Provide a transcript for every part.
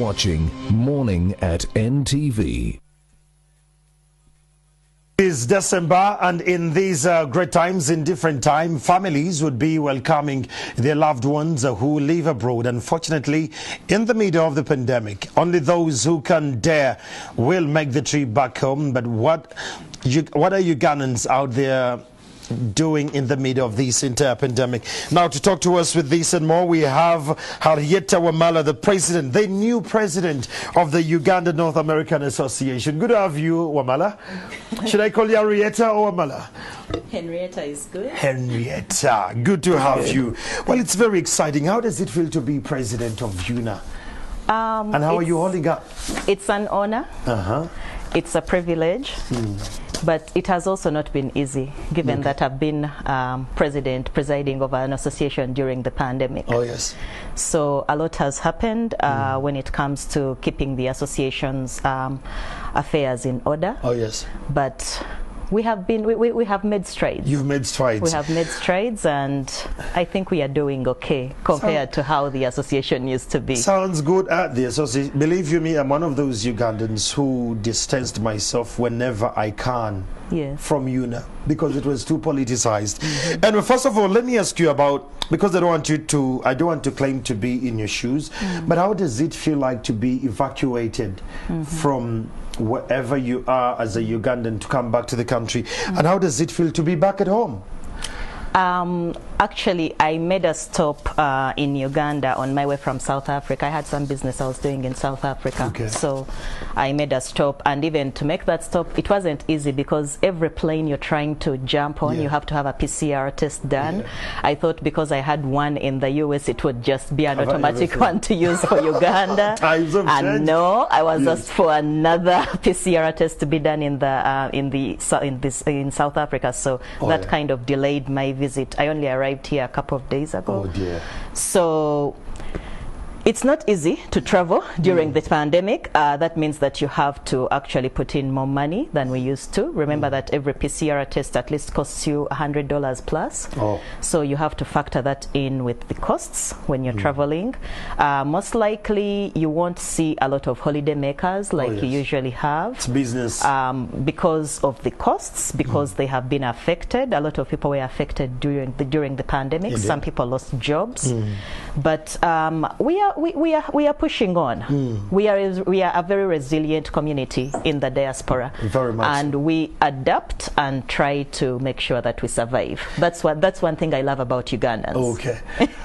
watching Morning at NTV. It's December, and in these great times, in different time, families would be welcoming their loved ones who live abroad. Unfortunately, in the middle of the pandemic, only those who can dare will make the trip back home. But what are Ugandans out there doing in the middle of this entire pandemic? Now, to talk to us with this and more, we have Henrietta Wamala, the president, the new president of the Uganda North American Association. Good to have you, Wamala. Should I call you Henrietta or Wamala? Henrietta is good. Henrietta, good to have you. Well, it's very exciting. How does it feel to be president of UNAA? And how are you holding up? It's an honor. It's a privilege. But it has also not been easy, given that I've been presiding over an association during the pandemic. Oh, yes. So a lot has happened when it comes to keeping the association's affairs in order. Oh, yes. But we have made strides. You've made strides. We have made strides, and I think we are doing okay compared to how the association used to be. Sounds good at the association. Believe you me, I'm one of those Ugandans who distanced myself whenever I can from UNAA because it was too politicized. And first of all, let me ask you about, because I don't want to claim to be in your shoes, but how does it feel like to be evacuated from wherever you are as a Ugandan to come back to the country, and how does it feel to be back at home? Actually, I made a stop in Uganda on my way from South Africa. I had some business I was doing in South Africa. So I made a stop, and even to make that stop, it wasn't easy because every plane you're trying to jump on, you have to have a PCR test done. I thought because I had one in the US, it would just be an automatic one to use for Uganda. And no, I was asked for another PCR test to be done in South Africa. So that kind of delayed my visit. I only arrived here a couple of days ago. Oh dear. So it's not easy to travel during the pandemic. That means that you have to actually put in more money than we used to. Remember that every PCR test at least costs you $100 plus. So you have to factor that in with the costs when you're traveling. Most likely you won't see a lot of holiday makers like you usually have. It's business. Because of the costs, because they have been affected. A lot of people were affected during the pandemic. Some people lost jobs. But we are pushing on. We are a very resilient community in the diaspora. Very much. And we adapt and try to make sure that we survive. That's one thing I love about Ugandans. Okay.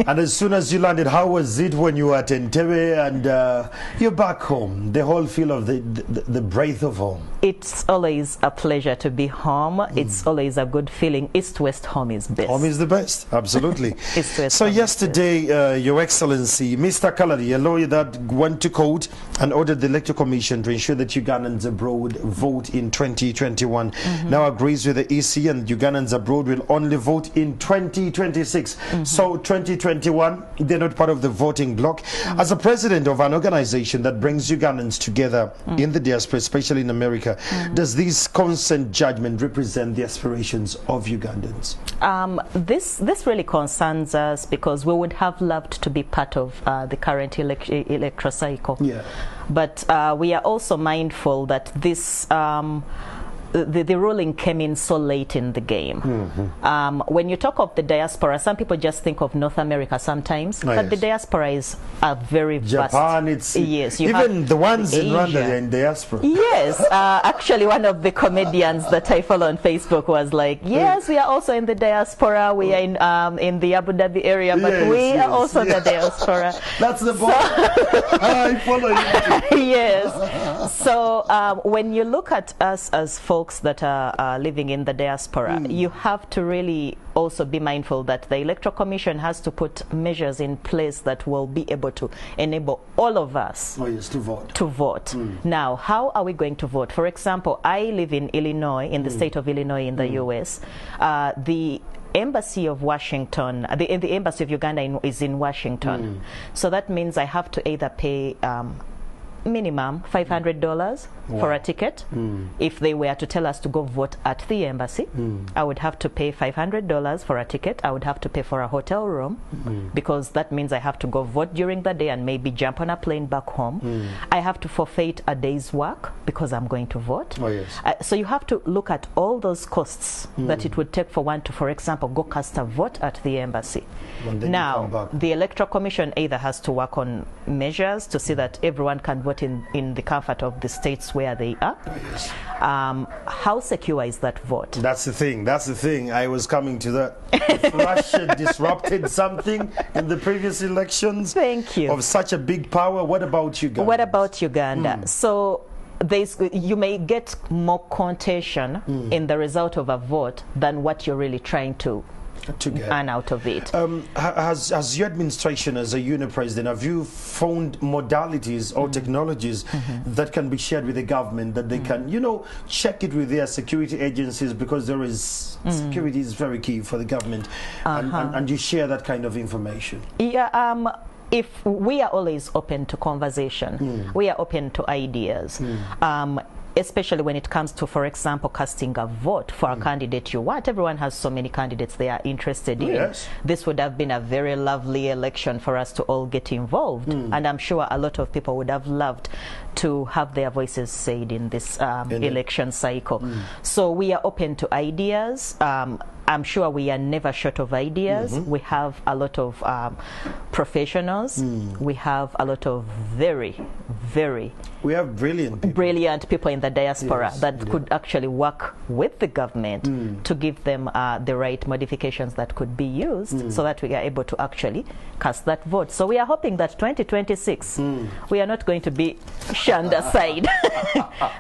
And as soon as you landed, how was it when you were at NTV and you're back home? The whole feel of the breath of home. It's always a pleasure to be home. It's always a good feeling. East-West home is best. Home is the best, absolutely. So yesterday, Your Excellency, Mr. Kalari, a lawyer that went to court and ordered the Electoral Commission to ensure that Ugandans abroad vote in 2021, now agrees with the EC, and Ugandans abroad will only vote in 2026. So 2021, they're not part of the voting bloc. As a president of an organization that brings Ugandans together in the diaspora, especially in America, does this consent judgment represent the aspirations of Ugandans? This really concerns us because we would have loved to be part of the current electoral cycle. But we are also mindful that this the ruling came in so late in the game. When you talk of the diaspora, some people just think of North America sometimes, but the diaspora is a very Japan, vast. It's even the ones in Rwanda, they're in diaspora. Yes, actually one of the comedians that I follow on Facebook was like, yes, we are also in the diaspora, we are in the Abu Dhabi area, but we are also in the diaspora. That's the point. I follow you. Yes. So when you look at us as folks that are living in the diaspora, you have to really also be mindful that the Electoral Commission has to put measures in place that will be able to enable all of us to vote. Now, how are we going to vote? For example, I live in Illinois, in the state of Illinois in the US. The Embassy of Washington, the Embassy of Uganda is in Washington. So that means I have to either pay minimum $500 for a ticket. If they were to tell us to go vote at the embassy, I would have to pay $500 for a ticket. I would have to pay for a hotel room because that means I have to go vote during the day and maybe jump on a plane back home. I have to forfeit a day's work because I'm going to vote. So you have to look at all those costs that it would take for one to, for example, go cast a vote at the embassy. Now, the Electoral Commission either has to work on measures to see that everyone can vote in the comfort of the states where they are. How secure is that vote? That's the thing. That's the thing. I was coming to that. If Russia disrupted something in the previous elections of such a big power, what about Uganda? What about Uganda? So you may get more contention in the result of a vote than what you're really trying to get earn out of it. Has your administration, as a UNAA President, have you found modalities or technologies that can be shared with the government that they can, you know, check it with their security agencies, because there is security is very key for the government, and you share that kind of information? Yeah. If we are always open to conversation, we are open to ideas, especially when it comes to, for example, casting a vote for a candidate you want. Everyone has so many candidates they are interested in. This would have been a very lovely election for us to all get involved, and I'm sure a lot of people would have loved to have their voices said in this election cycle. So we are open to ideas. I'm sure we are never short of ideas. We have a lot of professionals. We have a lot of we have brilliant people in the diaspora that could actually work with the government to give them the right modifications that could be used so that we are able to actually cast that vote. So we are hoping that 2026 we are not going to be shunned aside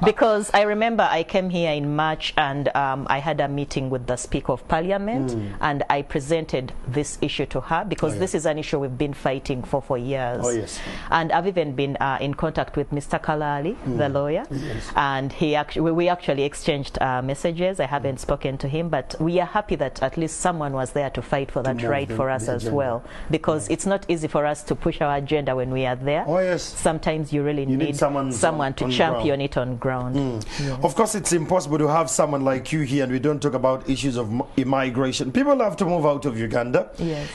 because I remember I came here in March and I had a meeting with the Speaker of Parliament and I presented this issue to her because this is an issue we've been fighting for years. And I've even been in contact with Mr. Kalali, the lawyer, and we actually exchanged messages. I haven't spoken to him, but we are happy that at least someone was there to fight for that right for us as well, because it's not easy for us to push our agenda when we are there. Sometimes you really need someone to champion it on ground. Of course, it's impossible to have someone like you here and we don't talk about issues of immigration. People have to move out of Uganda.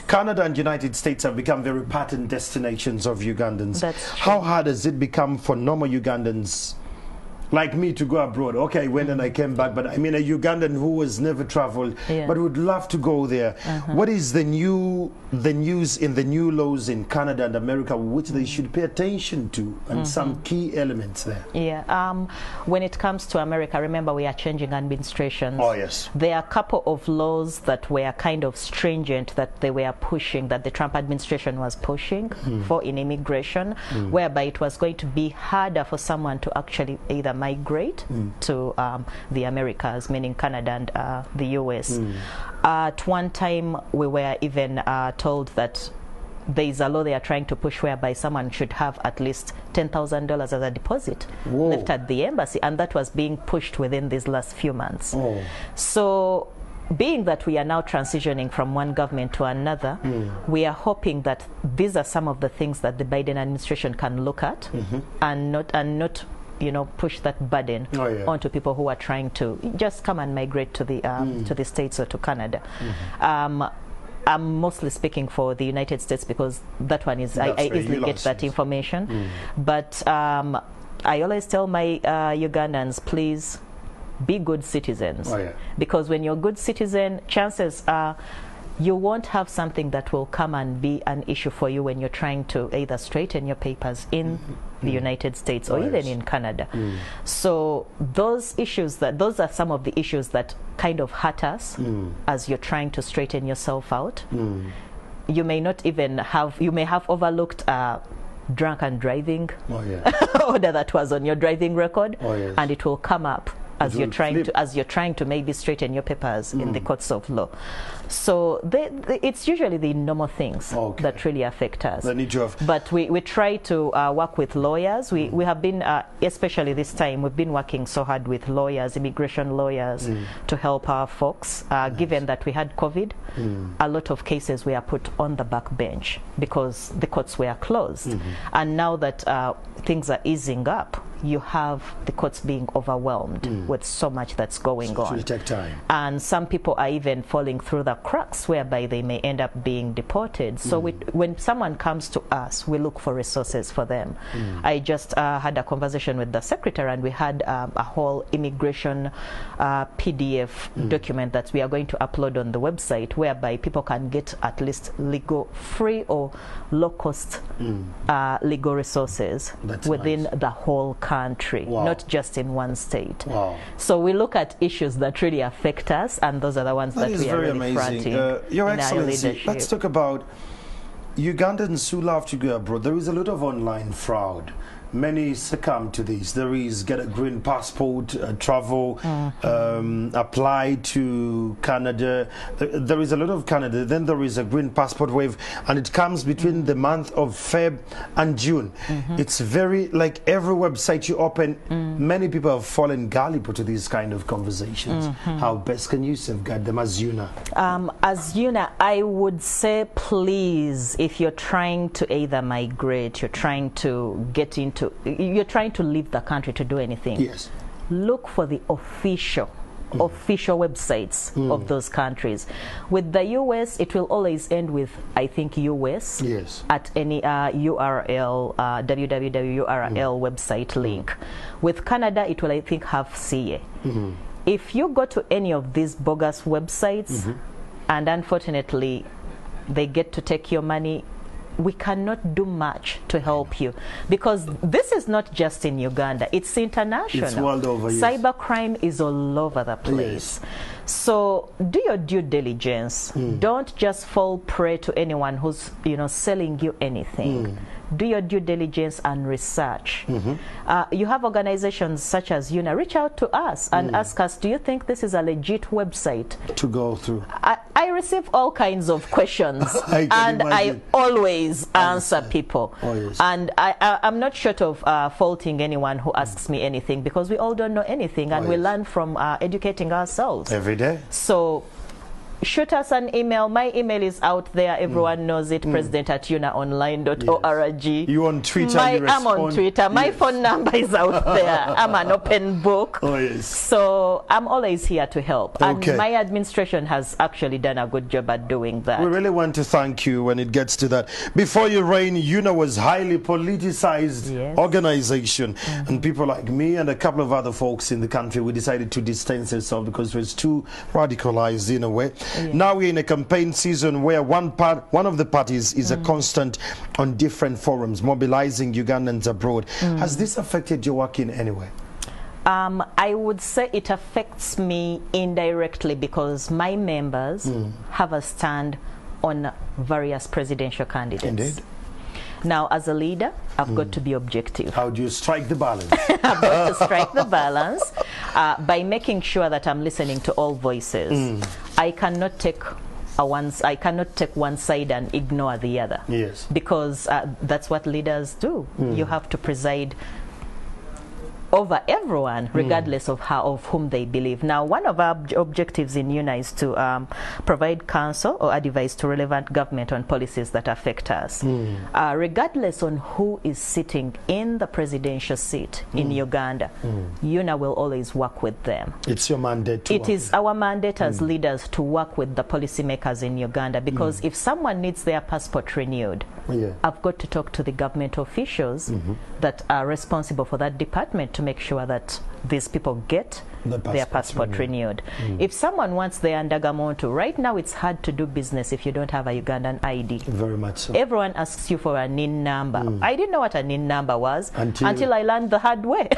Canada and United States have become very pattern destinations of Ugandans. How hard has it become for normal Ugandans like me to go abroad? Okay, I went and I came back, but I mean a Ugandan who has never traveled but would love to go there. What is the news in the new laws in Canada and America which they should pay attention to, and some key elements there? When it comes to America, remember we are changing administrations. There are a couple of laws that were kind of stringent that they were pushing, that the Trump administration was pushing for in immigration, whereby it was going to be harder for someone to actually either migrate to the Americas, meaning Canada and the US. At one time we were even told that there is a law they are trying to push whereby someone should have at least $10,000 as a deposit left at the embassy, and that was being pushed within these last few months. So being that we are now transitioning from one government to another, we are hoping that these are some of the things that the Biden administration can look at and not you know, push that burden onto people who are trying to just come and migrate to the States or to Canada. I'm mostly speaking for the United States because that one is I easily get that information. But I always tell my Ugandans, please be good citizens, because when you're a good citizen, chances are you won't have something that will come and be an issue for you when you're trying to either straighten your papers in the United States or even in Canada. So those are some of the issues that kind of hurt us as you're trying to straighten yourself out. You may not even have, you may have overlooked drunk and driving order that was on your driving record, and it will come up as you're trying to maybe straighten your papers in the courts of law. So it's usually the normal things that really affect us. But we try to work with lawyers. We have been, especially this time, we've been working so hard with lawyers, immigration lawyers, to help our folks. Given that we had COVID, a lot of cases were put on the back bench because the courts were closed. And now that things are easing up, you have the courts being overwhelmed with so much that's going on. It will take time. And some people are even falling through the cracks whereby they may end up being deported. So when someone comes to us, we look for resources for them. I just had a conversation with the secretary, and we had a whole immigration PDF document that we are going to upload on the website, whereby people can get at least free or low-cost legal resources within the whole country, not just in one state. So we look at issues that really affect us, and those are the ones that we are really fronting. Your Excellency, let's talk about Ugandans who love to go abroad. There is a lot of online fraud. Many succumb to this. There is get a green passport, travel, apply to Canada. There is a lot of Canada. Then there is a green passport wave, and it comes between the month of Feb and June. It's very, like every website you open, many people have fallen gullible to these kind of conversations. How best can you safeguard them as UNAA? As UNAA, I would say, please, if you're trying to either migrate, you're trying to get into, you're trying to leave the country to do anything, look for the official websites of those countries. With the US, it will always end with, I think, US at any URL, www URL website link. With Canada, it will, I think, have CA. If you go to any of these bogus websites, and unfortunately they get to take your money, we cannot do much to help you, because this is not just in Uganda, it's international. It's world over. Cybercrime is all over the place. So do your due diligence. Don't just fall prey to anyone who's selling you anything. Do your due diligence and research. You have organizations such as UNAA. Reach out to us and ask us, do you think this is a legit website to go through? I receive all kinds of questions, and I always answer people. And I'm not short of faulting anyone who asks me anything, because we all don't know anything, and we learn from educating ourselves every day. So shoot us an email. My email is out there. Everyone knows it. president@unaonline.org. You on Twitter? I'm on Twitter. My phone number is out there. I'm an open book. So I'm always here to help. And my administration has actually done a good job at doing that. We really want to thank you when it gets to that. Before you reign, UNAA was highly politicized organization. And people like me and a couple of other folks in the country, we decided to distance ourselves because it was too radicalized in a way. Now we're in a campaign season where one of the parties is a constant on different forums, mobilizing Ugandans abroad. Has this affected your work in any way? I would say it affects me indirectly, because my members have a stand on various presidential candidates. Indeed. Now, as a leader, I've got to be objective. How do you strike the balance? I've got to strike the balance by making sure that I'm listening to all voices. I cannot take one side and ignore the other. Because that's what leaders do. You have to preside over everyone, regardless of whom they believe. Now, one of our objectives in UNAA is to provide counsel or advice to relevant government on policies that affect us. Regardless on who is sitting in the presidential seat in Uganda, UNAA will always work with them. It's your mandate. It is our mandate as leaders to work with the policymakers in Uganda, because if someone needs their passport renewed, I've got to talk to the government officials that are responsible for that department to make sure that these people get their passport renewed. If someone wants their Ndagamuntu, right now it's hard to do business if you don't have a Ugandan ID. Very much so. Everyone asks you for a NIN number. I didn't know what a NIN number was until I learned the hard way.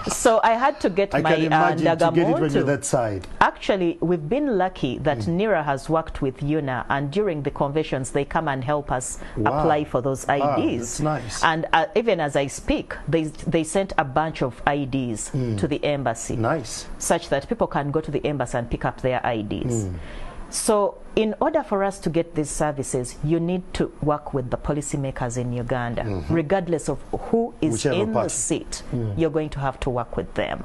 So I had to get my Ndagamuntu. To get it when you're that side. Actually, we've been lucky that NIRA has worked with UNAA, and during the conventions they come and help us apply for those IDs. That's nice. And even as I speak, they sent a bunch of IDs IDs to the embassy. Nice. Such that people can go to the embassy and pick up their IDs. So in order for us to get these services, you need to work with the policymakers in Uganda. Regardless of who is Whichever in party. the seat, you're going to have to work with them.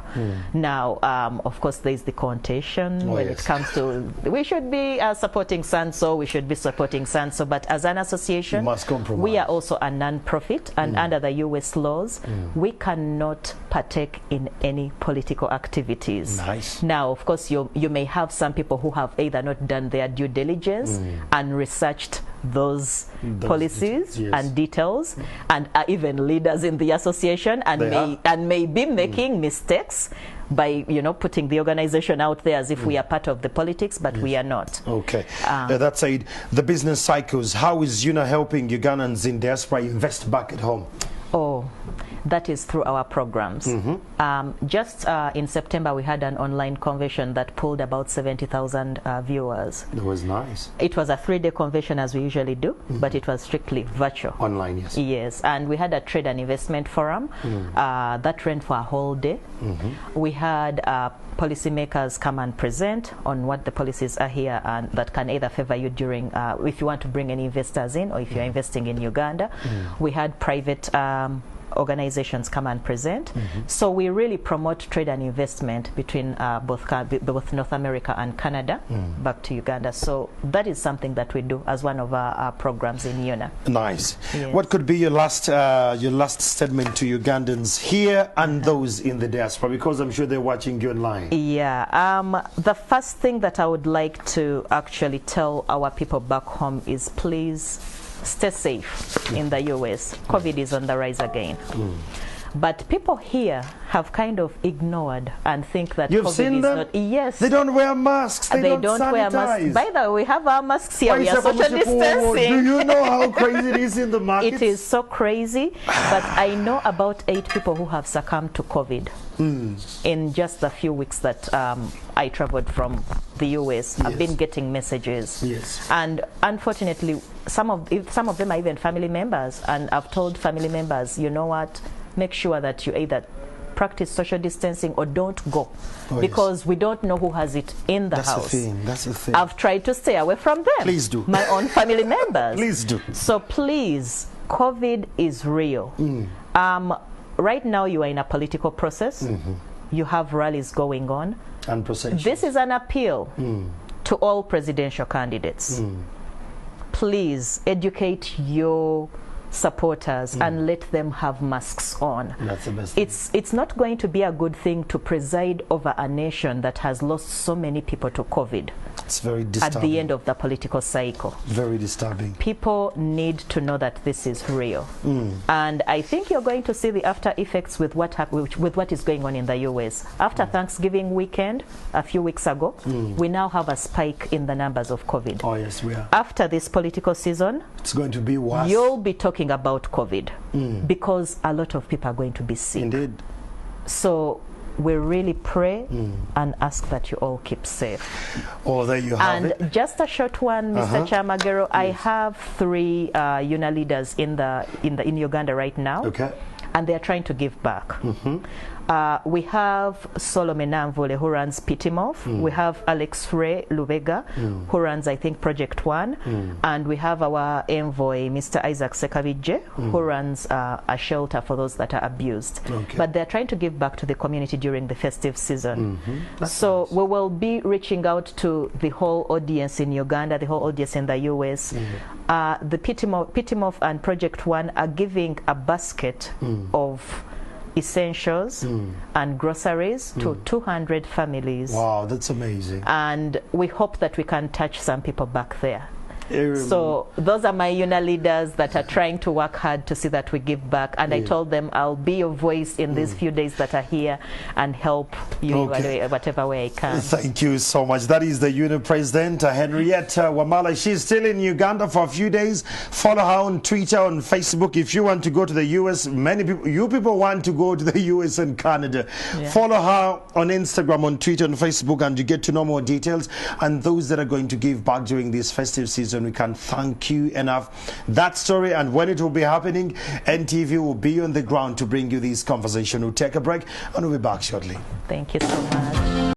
Now, of course, there's the contention when it comes to, we should be supporting Sanso, we should be supporting Sanso, but as an association, you must compromise. we are also a non-profit, and under the US laws, we cannot partake in any political activities. Nice. Now, of course, you may have some people who have either not done their due diligence and researched those policies and details, and are even leaders in the association, and may be making mistakes by putting the organization out there as if we are part of the politics, but we are not. Okay. That said, the business cycles, how is UNAA helping Ugandans in diaspora invest back at home? Oh, that is through our programs. Just in September, we had an online convention that pulled about 70,000 viewers. That was nice. It was a 3-day convention, as we usually do, but it was strictly virtual. Online, yes. Yes, and we had a trade and investment forum that ran for a whole day. We had policymakers come and present on what the policies are here and that can either favor you during, if you want to bring any investors in, or if you're investing in Uganda. We had private organizations come and present. So we really promote trade and investment between both North America and Canada back to Uganda. So that is something that we do as one of our programs in UNAA. Nice. Yes. What could be your last statement to Ugandans here and those in the diaspora, because I'm sure they're watching you online? Yeah. The first thing that I would like to actually tell our people back home is please stay safe in the US. COVID is on the rise again. But people here have kind of ignored and think that You've COVID seen is them? not. Yes. They don't wear masks. They don't wear masks. By the way, we have our masks here. We are social distancing. Do you know how crazy it is in the market? It is so crazy. But I know about 8 people who have succumbed to COVID in just a few weeks that I traveled from the US. I've been getting messages. Yes. And unfortunately, some of them are even family members. And I've told family members, you know what? Make sure that you either practice social distancing or don't go, because we don't know who has it in the house. That's the thing. I've tried to stay away from them. Please do. My own family members. Please do. So please, COVID is real. Right now you are in a political process. You have rallies going on. And processions. This is an appeal to all presidential candidates. Please educate your supporters and let them have masks on. That's the best. It's not going to be a good thing to preside over a nation that has lost so many people to COVID. It's very disturbing. At the end of the political cycle. Very disturbing. People need to know that this is real. And I think you're going to see the after effects with what is going on in the US. After Thanksgiving weekend, a few weeks ago, we now have a spike in the numbers of COVID. Oh yes, we are. After this political season, it's going to be worse. You'll be talking about COVID because a lot of people are going to be sick. Indeed. So we really pray and ask that you all keep safe. Oh, there you have it. And just a short one, Mr. Chamagero, I have 3 UNAA leaders in Uganda right now. Okay. And they are trying to give back. We have Solomon Namvule, who runs Pitimov. We have Alex Frey Lubega, who runs, I think, Project One. And we have our envoy, Mr. Isaac Sekabije, who runs a shelter for those that are abused. Okay. But they're trying to give back to the community during the festive season. So nice. we will be reaching out to the whole audience in Uganda, the whole audience in the US. The Pitimov and Project One are giving a basket of essentials and groceries to 200 families. Wow, that's amazing. And we hope that we can touch some people back there. So those are my UNAA leaders that are trying to work hard to see that we give back. And I told them I'll be your voice in these few days that are here and help you whatever way I can. Thank you so much. That is the UNAA President, Henriette Wamala. She's still in Uganda for a few days. Follow her on Twitter, on Facebook. If you want to go to the US, many people want to go to the US and Canada. Follow her on Instagram, on Twitter, on Facebook, and you get to know more details. And those that are going to give back during this festive season, and we can't thank you enough. That story and when it will be happening, NTV will be on the ground to bring you this conversation. We'll take a break and we'll be back shortly. Thank you so much.